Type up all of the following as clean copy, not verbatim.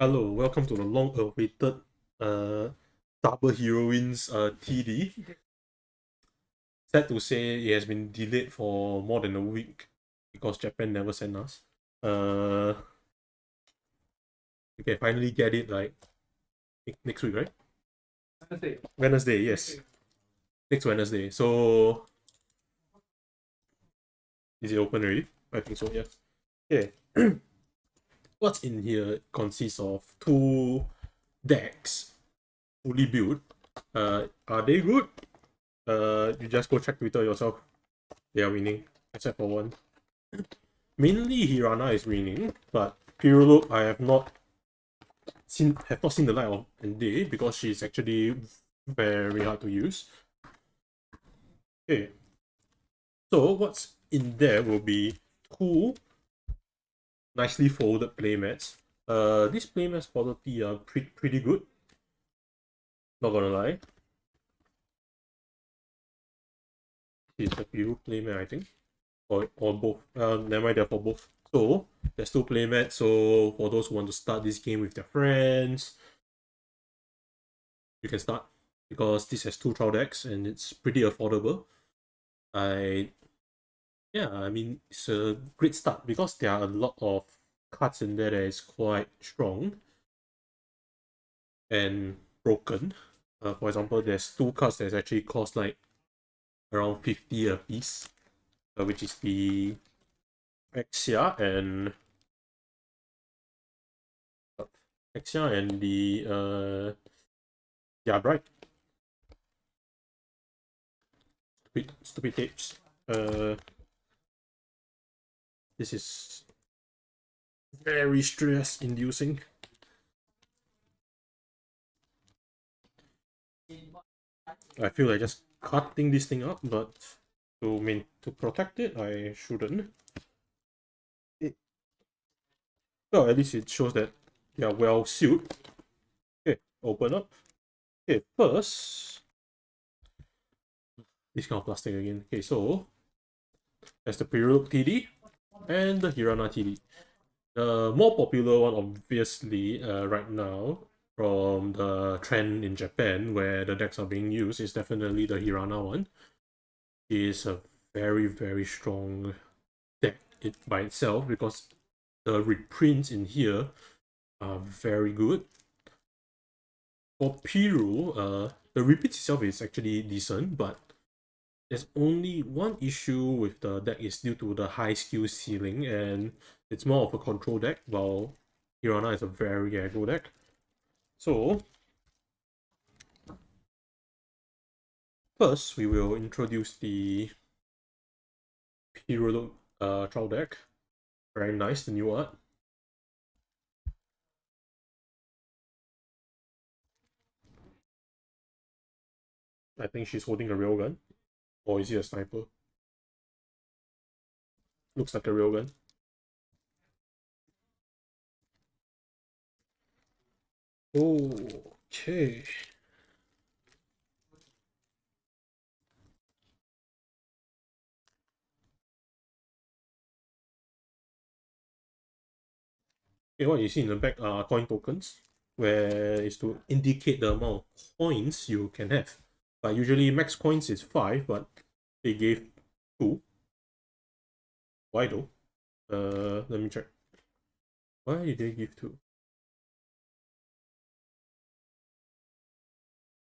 Hello, welcome to the long-awaited Double Heroines TD. Sad to say it has been delayed for more than a week because Japan never sent us. We can finally get it like next week, right? Wednesday, yes. Next Wednesday. So is it open already? I think so, yeah. Okay. What's in here consists of two decks fully built. Are they good? You just go check Twitter yourself. They are winning, except for one. Mainly Hirana is winning, but Piruluk I have not seen the light of day because she's actually very hard to use. Okay. So what's in there will be two nicely folded playmats. These playmats quality are pretty good. Not gonna lie. It's a Piruluk playmat, I think. Or both. Never mind, they're for both. So there's two playmats. So for those who want to start this game with their friends, you can start because this has two trial decks and it's pretty affordable. I mean it's a great start because there are a lot of cards in there that is quite strong and broken. For example, there's two cards that actually cost like around 50 a piece, which is the Exia and the yeah, right. Stupid tapes. This is very stress inducing. I feel like just cutting this thing up, but to protect it, I shouldn't. Well, at least it shows that they are well sealed. Okay, open up. Okay, first, this kind of plastic again. Okay, so there's the Piruluk TD and the Hirana TD. The more popular one, obviously, right now, from the trend in Japan where the decks are being used, is definitely the Hirana one. It is a very strong deck by itself because the reprints in here are very good. For Piru, the repeat itself is actually decent, but there's only one issue with the deck is due to the high skill ceiling, and it's more of a control deck, while Hirana is a very aggro deck. So, first we will introduce the Piruluk trial deck. Very nice, the new art. I think she's holding a railgun. Or is he a sniper? Looks like a railgun. Okay. Okay, what you see in the back are coin tokens, where is to indicate the amount of coins you can have. But usually max coins is 5, but they gave 2. Why though? Let me check. Why did they give 2?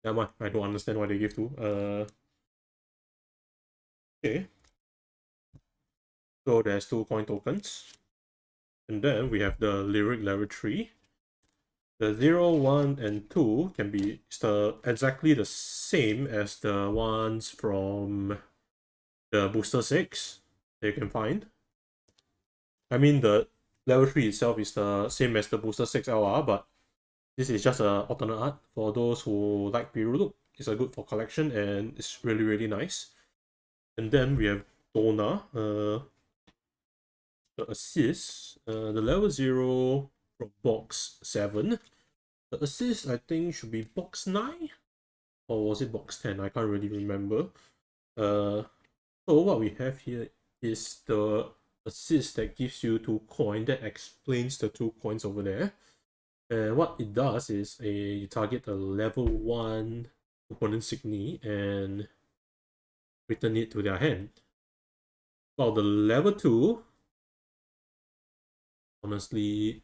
Yeah, I don't understand why they give 2. Okay. So there's 2 coin tokens. And then we have the lyric level 3. The 0, 1, and 2 can be exactly the same as the ones from the booster 6 that you can find. I mean, the level 3 itself is the same as the booster 6 LR, but this is just an alternate art for those who like Piruluk. It's a good for collection and it's really nice. And then we have Dona, the assist, the level 0 from box 7. The assist, I think, should be box 9? Or was it box 10? I can't really remember. So what we have here is the assist that gives you 2 coins, that explains the 2 coins over there. And what it does is you target a level 1 opponent Signy and return it to their hand. Well, the level 2, honestly,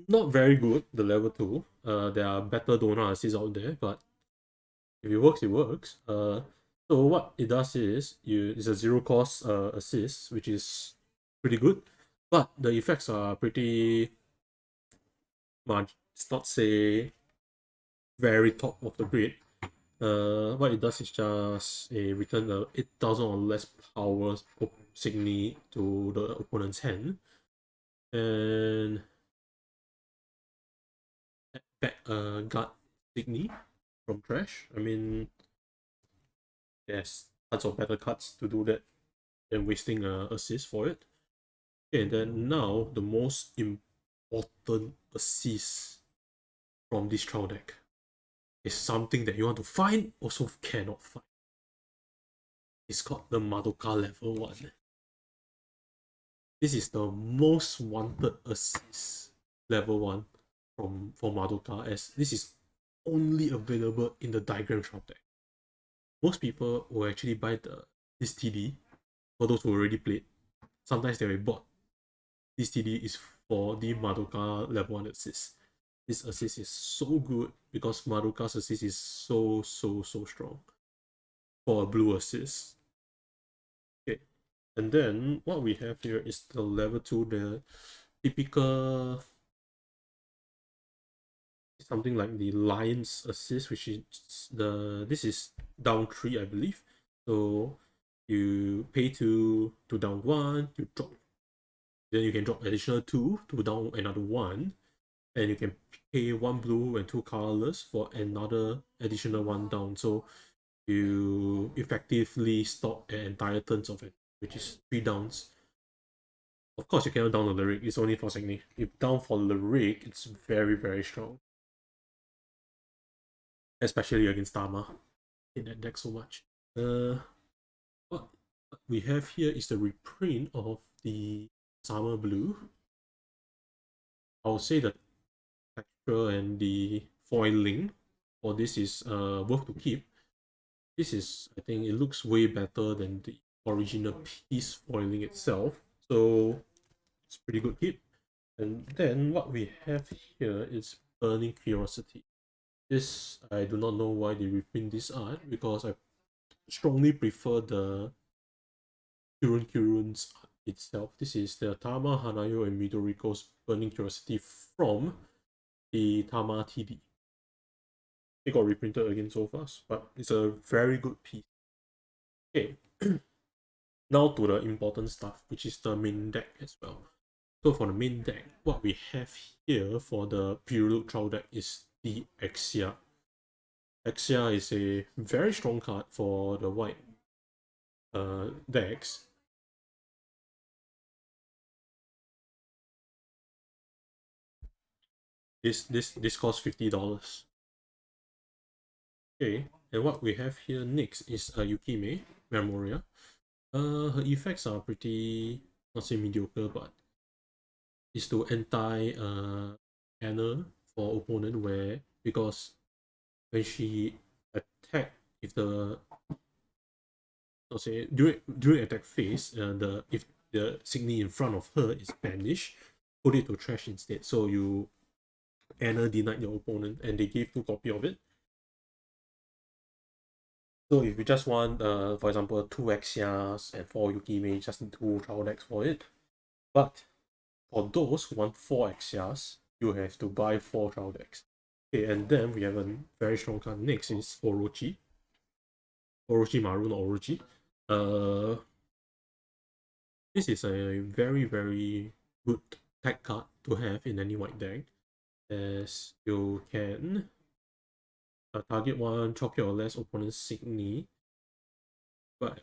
not very good, the level 2. There are better donor assists out there, but if it works, it works. So what it does is it's a 0 cost assist, which is pretty good, but the effects are pretty much, it's not say very top of the grade. What it does is just a return 8,000 or less powers Signy to the opponent's hand, and back guard Signy from trash. I mean, there's tons of better cards to do that than wasting assist for it. Okay, and then now the most important assist from this trial deck is something that you want to find, also cannot find. It's called the Madoka level 1. This is the most wanted assist level 1 for Madoka, as this is only available in the diagram trial deck. Most people will actually buy this TD for those who already played. Sometimes they will bought this TD is for the Madoka level 1 assist. This assist is so good because Madoka's assist is so strong for a blue assist. Okay, and then what we have here is the level 2, the typical something like the Lion's assist, which is this is down 3, I believe. So you pay 2 to down 1, you drop, then you can drop additional 2 to down another 1, and you can pay 1 blue and 2 colorless for another additional 1 down. So you effectively stop an entire turns of it, which is 3 downs. Of course, you cannot down the lyric, it's only for Signy. If down for lyric, it's very strong. Especially against Tama in that deck so much. What we have here is the reprint of the Summer Blue. I'll say the texture and the foiling for this is worth to keep. This is, I think it looks way better than the original piece foiling itself, so it's pretty good keep. And then what we have here is Burning Curiosity. This, I do not know why they reprint this art, because I strongly prefer the Kurun's art itself. This is the Tama, Hanayo, and Midoriko's Burning Curiosity from the Tama TD. It got reprinted again so fast, but it's a very good piece. Okay, now to the important stuff, which is the main deck as well. So for the main deck, what we have here for the Pyrrhic trial deck is the Exia. Exia is a very strong card for the white decks. This costs $50. Okay, and what we have here next is Yukime Memoria. Her effects are pretty, not say mediocre, but is to anti Anna for opponent, where because when she attack, if the, let's say during attack phase, if the Signy in front of her is banished, put it to trash instead. So you Anna denied your opponent, and they gave 2 copies of it. So if you just want, for example, 2 Exias and 4 Yukime, just need 2 trial decks for it. But for those who want 4 Exias, you have to buy 4 trial decks. Okay, and then we have a very strong card. Next is Orochi. Orochimaru, not Orochi. This is a very good tag card to have in any white deck, as you can target 1 chocolate or less opponent's Signy, but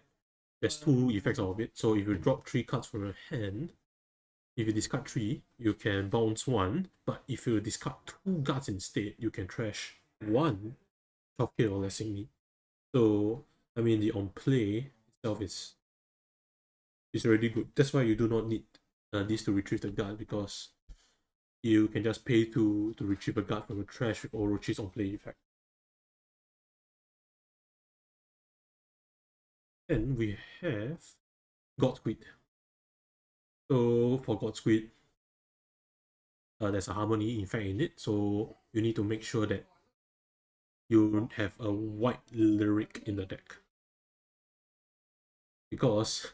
there's 2 effects of it. So if you drop 3 cards from your hand, if you discard 3, you can bounce 1, but if you discard 2 guards instead, you can trash 1 chocolate or less Signy. So I mean, the on play itself is already good. That's why you do not need this to retrieve the guard, because you can just pay to retrieve a card from the trash with Orochi's on play effect. Then we have God Squid. So for God Squid, there's a harmony effect in it, so you need to make sure that you have a white lyric in the deck. Because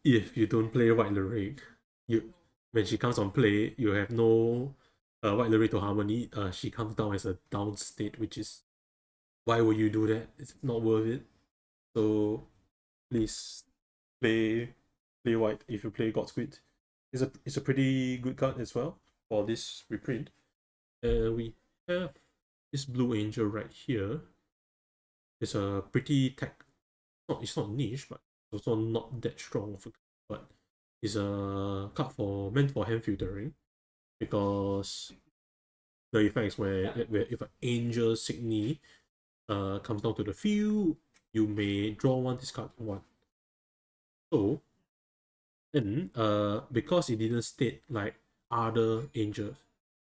if you don't play white lyric, when she comes on play, you have no white lyric to harmony. She comes down as a down state, which is, why would you do that? It's not worth it. So please play white if you play God Squid. It's a pretty good card as well for this reprint. We have this Blue Angel right here. It's a pretty tech. It's not niche, but it's also not that strong of a card. But it's a card meant for hand filtering, because the effect is where if an Angel Signy comes down to the field, you may draw one, discard one. So then because it didn't state like other angels,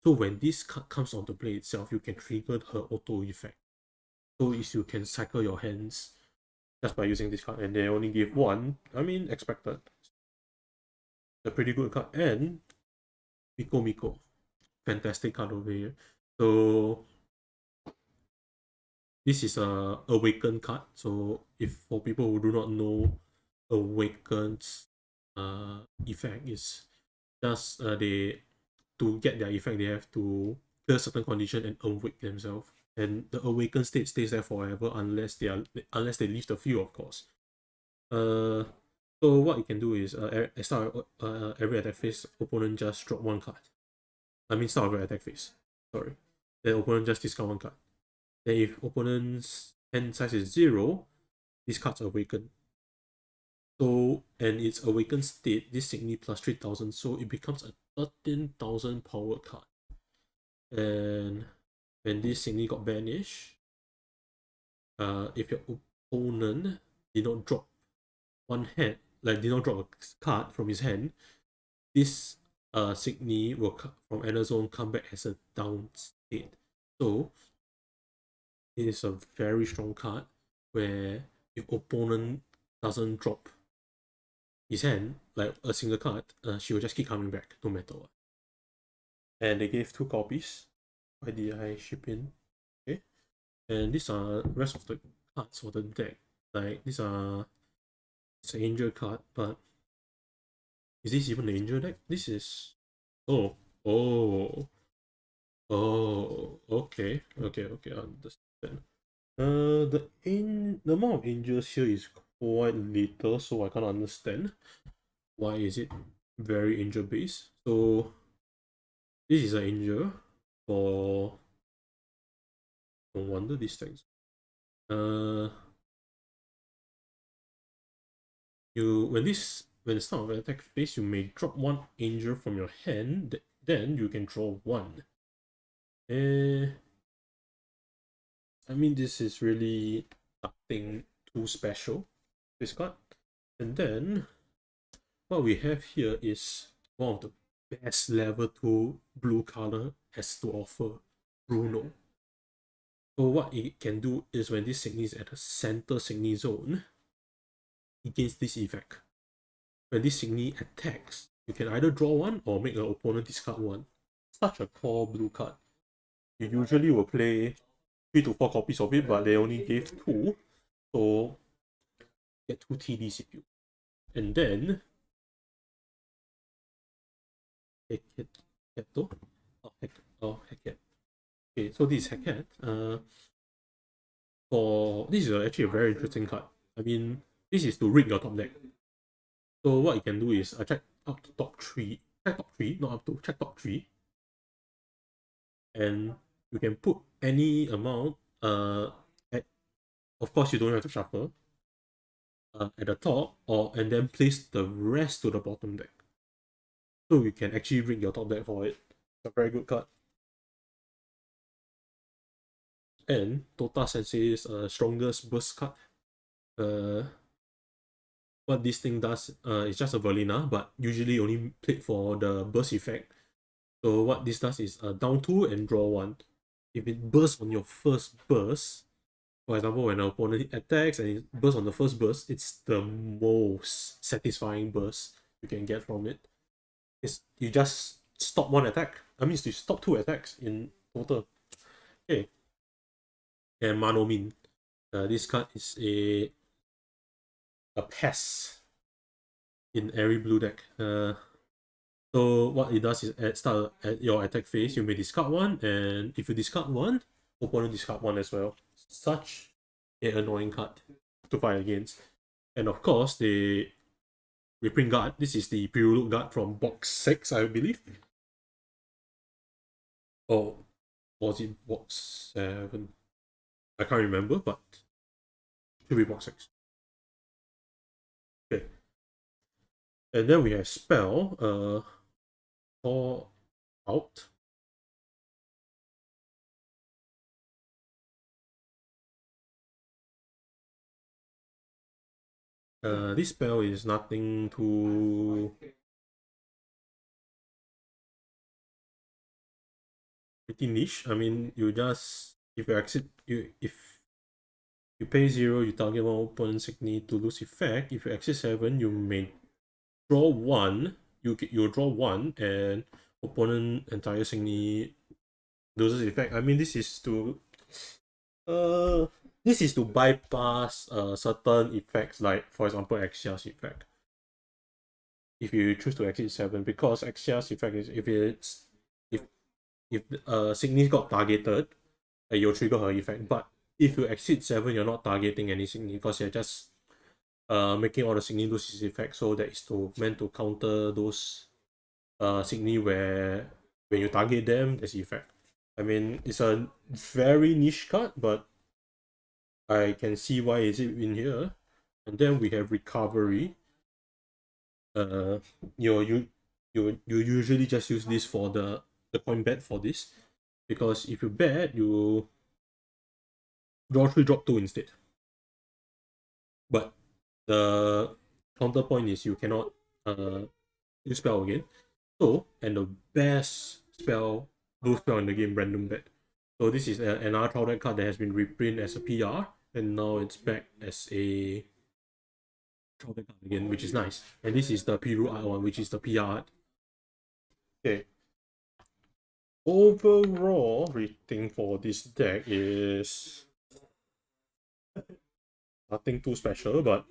so when this card comes onto play itself, you can trigger her auto effect. So if you can cycle your hands just by using this card, and they only give one, I mean, expected. A pretty good card. And Miko, fantastic card over here. So this is a Awaken card. So if for people who do not know, Awaken's effect is just to get their effect, they have to clear certain condition and awake themselves. And the Awaken state stays there forever unless they leave the field, of course. So what you can do is start every attack phase, opponent just drop one card. I mean, start every attack phase. Sorry. Then opponent just discard one card. Then if opponent's hand size is 0, this card's awakened. So, and its awakened state, this Signy plus 3000, so it becomes a 13,000 power card. And when this Signy got banished, if your opponent did not drop did not drop a card from his hand, this Signy will from End Zone come back as a down state. So it is a very strong card where if opponent doesn't drop his hand, like a single card, she will just keep coming back no matter what. And they gave 2 copies. Why did I ship in? Okay. And these are the rest of the cards for the deck. Like it's an Angel card, but is this even the Angel deck? This is okay, I understand. The amount of angels here is quite little, so I can't understand why is it very angel based. So this is an angel for, no wonder these things. When the start of an attack phase, you may drop one angel from your hand, then you can draw one. I mean, this is really nothing too special, this card. And then what we have here is one of the best level 2 blue color has to offer, Bruno. So what it can do is when this Signy is at the center Signy zone, it gains this effect. When this Signy attacks, you can either draw one or make your opponent discard one. Such a core blue card. You usually will play 3 to 4 copies of it, but they only gave 2. So get 2 TDs if you. And then Hector. Hector. Okay, so this is Hector. This is actually a very interesting card. I mean, this is to rig your top deck. So what you can do is check up to top 3. Check top 3, not up to, check top 3. And you can put any amount of course you don't have to shuffle at the top, and then place the rest to the bottom deck. So you can actually rig your top deck for it. It's a very good card. And Tota Sensei's strongest burst card. What this thing does is just a Verlina, but usually only played for the burst effect. So what this does is down 2 and draw 1. If it bursts on your first burst, for example, when an opponent attacks and it bursts on the first burst, it's the most satisfying burst you can get from it. You just stop one attack. I mean, you stop 2 attacks in total. Okay. And Manomin. This card is a pest in every blue deck. So what it does is at your attack phase, you may discard 1, and if you discard 1, opponent discard 1 as well. Such an annoying card to fight against. And of course, the reprint guard. This is the Pure guard from box 6, I believe. Or was it box 7? I can't remember, but it should be box 6. Okay. And then we have spell, call out. This spell is nothing too pretty niche. I mean, you just if you pay 0, you target one opponent signy to lose effect. If you exit 7, you may draw 1. You draw 1, and opponent entire signy loses effect. I mean, this is to bypass certain effects, like for example Axia's effect. If you choose to exit 7, because Axia's effect is if Signy got targeted, you'll trigger her effect. But if you exit 7, you're not targeting any Signy because you're just making all the Signy lose its effect. So that is meant to counter those Signy where when you target them, there's effect. I mean, it's a very niche card, but I can see why is it in here. And then we have recovery. You usually just use this for the coin bet for this, because if you bet, you draw 3, drop 2 instead. But the counterpoint is you cannot use spell again. So, and the best spell, blue spell in the game, random bet. So this is another trial deck card that has been reprinted as a PR, and now it's back as a trial deck card again, which is nice. And this is the Piru art one, which is the PR art. Okay. Overall rating for this deck is nothing too special, but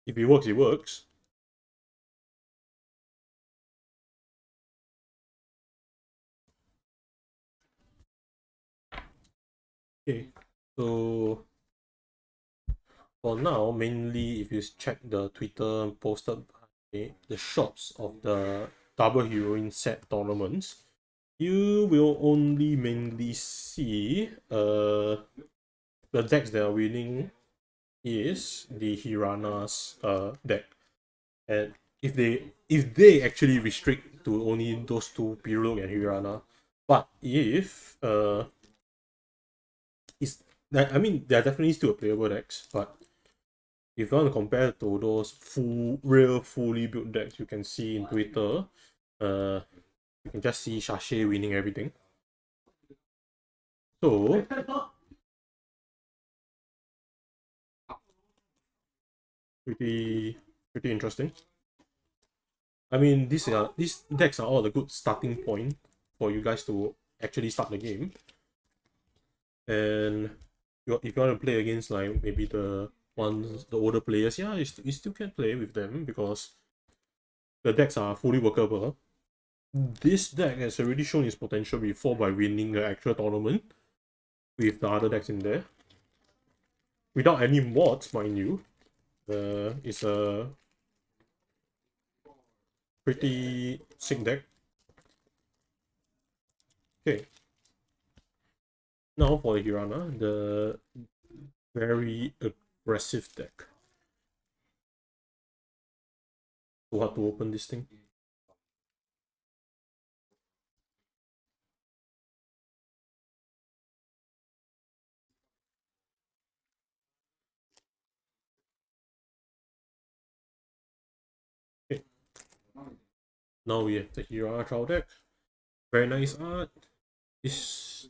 if it works, it works. Okay, so for now, mainly if you check the Twitter posted by the shops of the double heroine set tournaments, you will only mainly see the decks that are winning is the Hirana's deck. And if they actually restrict to only those two, Piruluk and Hirana, but if I mean, they're definitely still playable decks, but if you want to compare to those fully built decks you can see in Twitter, you can just see Sashay winning everything. So pretty interesting. I mean, these decks are all a good starting point for you guys to actually start the game. And if you want to play against like maybe the older players, yeah, you still can play with them because the decks are fully workable. This deck has already shown its potential before by winning the actual tournament with the other decks in there. Without any mods, mind you. It's a pretty sick deck. Okay. Now for the Hirana, the very aggressive deck. So hard to open this thing. Okay. now we have the Hirana trial deck. Very nice art. This,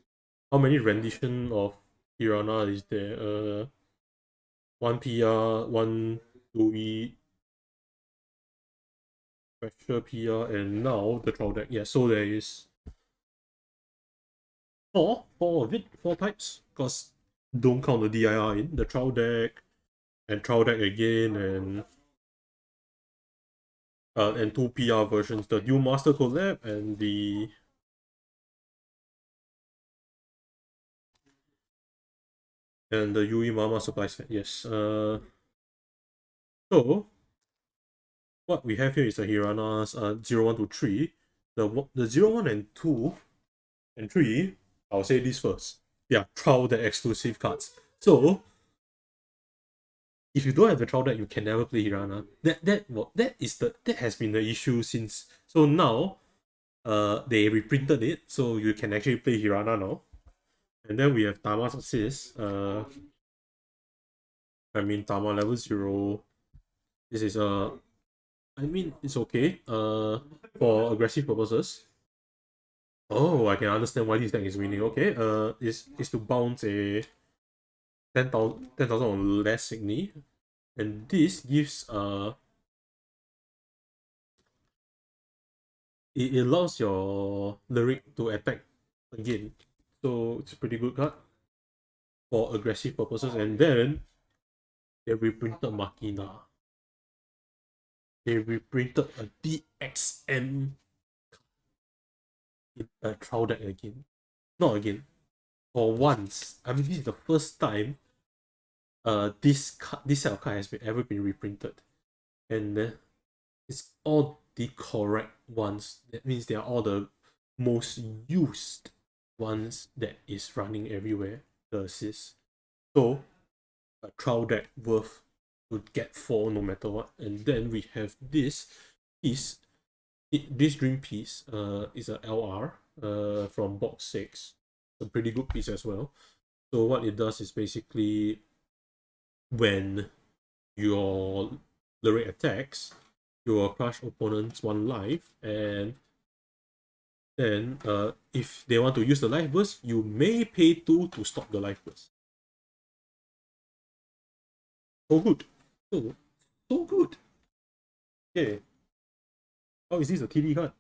how many rendition of Hirana is there? One PR, one Louis, special PR, and now the trial deck. Yeah, so there is four of it, 4 types, because don't count the DIR in the trial deck and trial deck again, and 2 PR versions, the Dual Master collab and the Yui Mama supply set. Yes. So what we have here is the Hirana's 0, 1 to 3. The 0, 1 and 2 and 3, I'll say this first. They are trial deck exclusive cards. So if you don't have the trial deck, you can never play Hirana. That has been the issue since. So now they reprinted it, so you can actually play Hirana now. And then we have Tama's Assist. Tama level 0. This is it's okay. For aggressive purposes. Oh, I can understand why this deck is winning. Okay. Is to bounce a 10,000 or less Signy. And this gives it allows your lyric to attack again. So it's a pretty good card for aggressive purposes. And then they reprinted Makina. They reprinted a DXM in a trial deck again. Not again. For once. I mean, this is the first time this set of cards has ever been reprinted. And it's all the correct ones. That means they are all the most used ones that is running everywhere, the assist. So a trial deck worth to get 4 no matter what. And then we have this piece. This dream piece is a LR from box 6. A pretty good piece as well. So what it does is basically when your lyric attacks, you will crush opponents 1 life, and then if they want to use the life burst, you may pay 2 to stop the life burst. So good. So good. Okay. Oh, is this a TD card?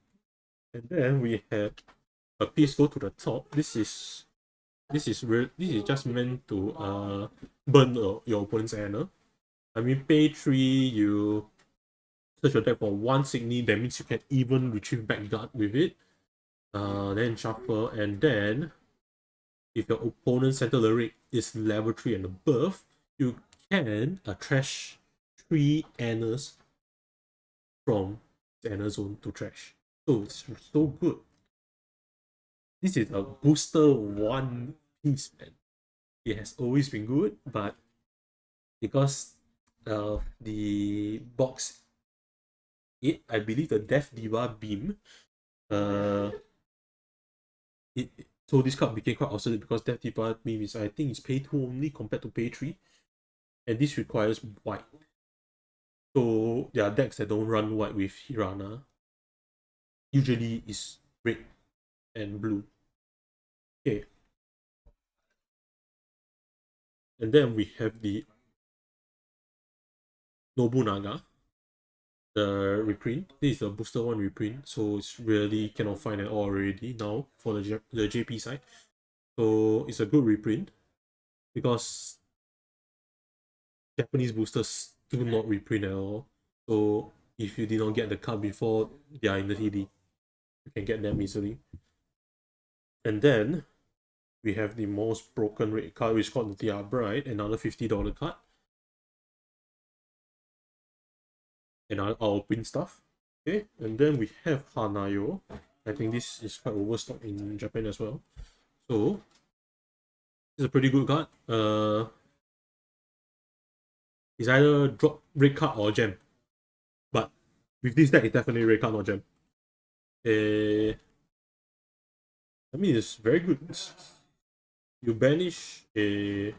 And then we have a piece go to the top. This is just meant to burn your opponent's Anna. I mean, pay 3, you search your deck for 1 Signy, that means you can even retrieve back guard with it. Then shuffle, and then if your opponent's center lyric is level 3 and above, you can trash 3 Annas from the Anna zone to trash. So it's so good. This is a booster 1 piece, man. It has always been good, but because of the box 8, I believe the Death Diva Beam, so this card became quite obsolete because Death Diva Beam is, I think, it's pay 2 only compared to pay 3, and this requires white. So there are decks that don't run white with Hirana. Usually is red and blue. Okay. And then we have the Nobunaga, the reprint. This is a booster 1 reprint, so it's really cannot find at all already now for the JP side. So it's a good reprint because Japanese boosters do not reprint at all. So if you did not get the card before they are in the TD, you can get them easily. And then we have the most broken rate card, which is called the DR Bride, another $50 card. And I'll print stuff. Okay, and then we have Hanayo. I think this is quite overstocked in Japan as well. So it's a pretty good card. It's either drop red card or gem. But with this deck, it's definitely red card or gem. I mean, it's very good. You banish a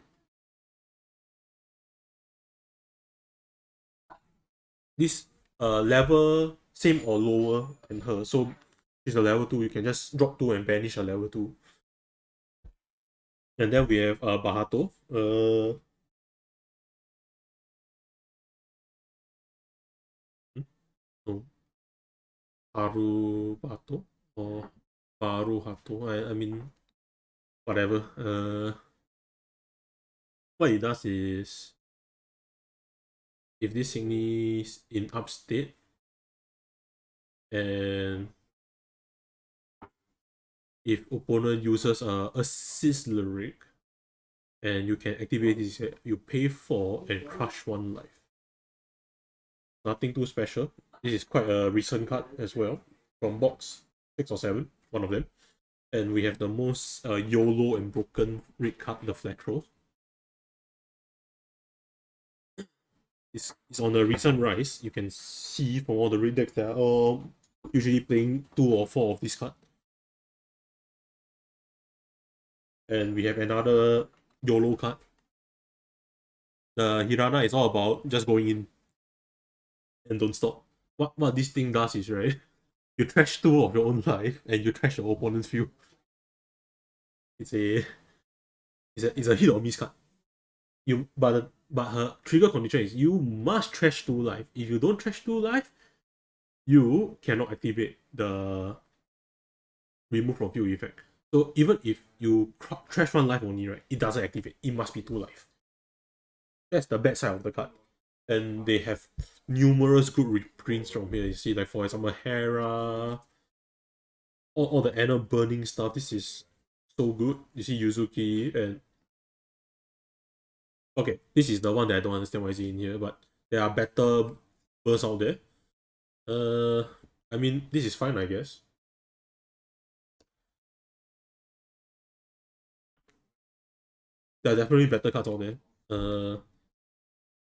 this level same or lower than her. So she's a level 2, you can just drop 2 and banish a level 2. And then we have Bahato. No. Bahato or Hato. I mean, whatever. What it does is, if this Signy is in upstate and if opponent uses a assist lyric and you can activate this, you pay 4 and crush 1 life. Nothing too special. This is quite a recent card as well, from box 6 or 7, one of them. And we have the most YOLO and broken red card, the Flatro. It's on a recent rise. You can see from all the red decks that are all usually playing 2 or 4 of this card. And we have another YOLO card. The Hirana is all about just going in and don't stop. What this thing does is, right, you trash 2 of your own life and you trash your opponent's field. It's a hit or miss card. But her trigger condition is you must trash 2 life. If you don't trash 2 life, you cannot activate the remove from field effect. So even if you trash 1 life only, right, it doesn't activate. It must be 2 life. That's the bad side of the card. And they have numerous good reprints from here. You see, like, for example, Hera, all the Anna burning stuff. This is so good. You see Yuzuki and... Okay, this is the one that I don't understand why it's in here, but there are better bursts out there. I mean, this is fine, I guess. There are definitely better cards out there.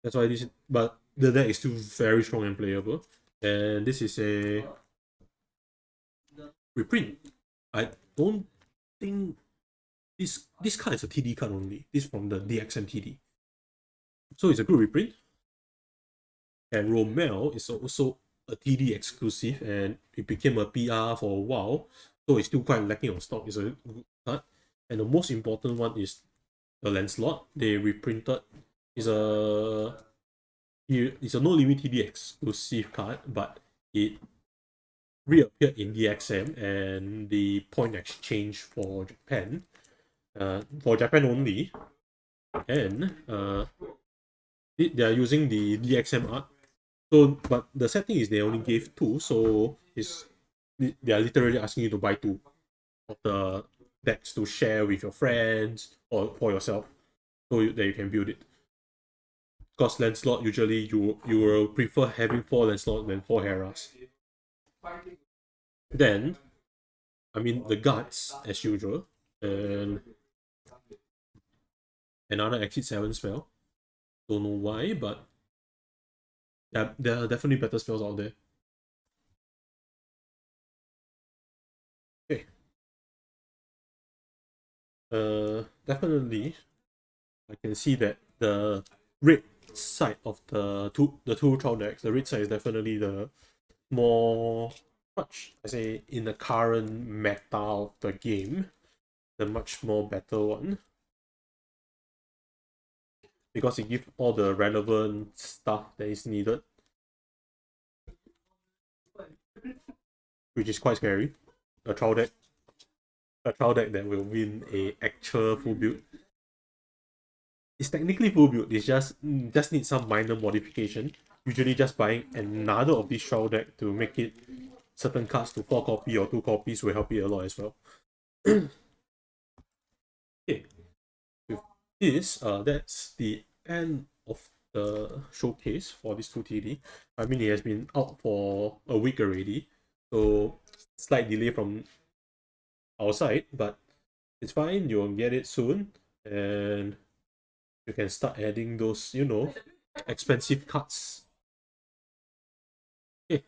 That's why this, but the deck is still very strong and playable. And this is a reprint. I don't think this card is a TD card only. This is from the DXM TD. So it's a good reprint. And Romel is also a TD exclusive, and it became a PR for a while. So it's still quite lacking on stock. It's a good card. And the most important one is the Lancelot. They reprinted. It's a no limit TD exclusive card, but it reappeared in DXM and the point exchange for Japan. For Japan only. And they are using the DXM art. So, but the sad thing is they only gave 2, so they are literally asking you to buy 2 of the decks to share with your friends or for yourself, so that you can build it. Because Lancelot, usually you will prefer having 4 Lancelot than 4 Heras. Then, I mean, the guards as usual, and another Exit 7 spell. Don't know why, but yeah, there are definitely better spells out there. Okay. Definitely, I can see that the red side of the two trial decks, the red side is definitely the more in the current meta of the game, the much more better one. Because it gives all the relevant stuff that is needed, which is quite scary. A trial deck that will win a actual full build. It's technically full build. It's just needs some minor modification. Usually just buying another of these trial deck to make it certain cards to 4 copy or 2 copies will help it a lot as well. Okay. With this, that's the end of the showcase for this 2TD. I mean, it has been out for a week already, so slight delay from our side, but it's fine. You'll get it soon, and you can start adding those, you know, expensive cards. Okay,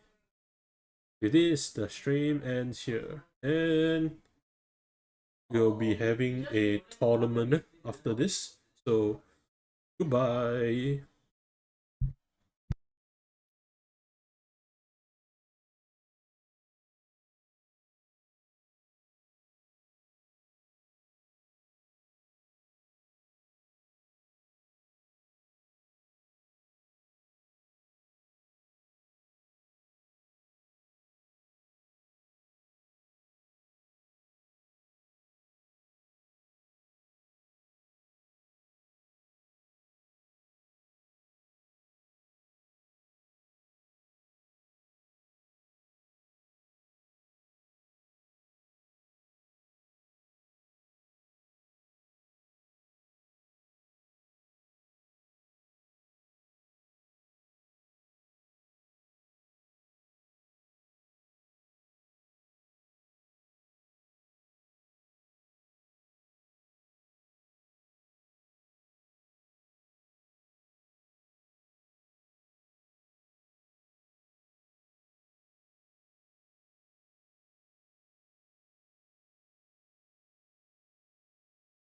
with this, the stream ends here, and we'll be having a tournament after this. So goodbye.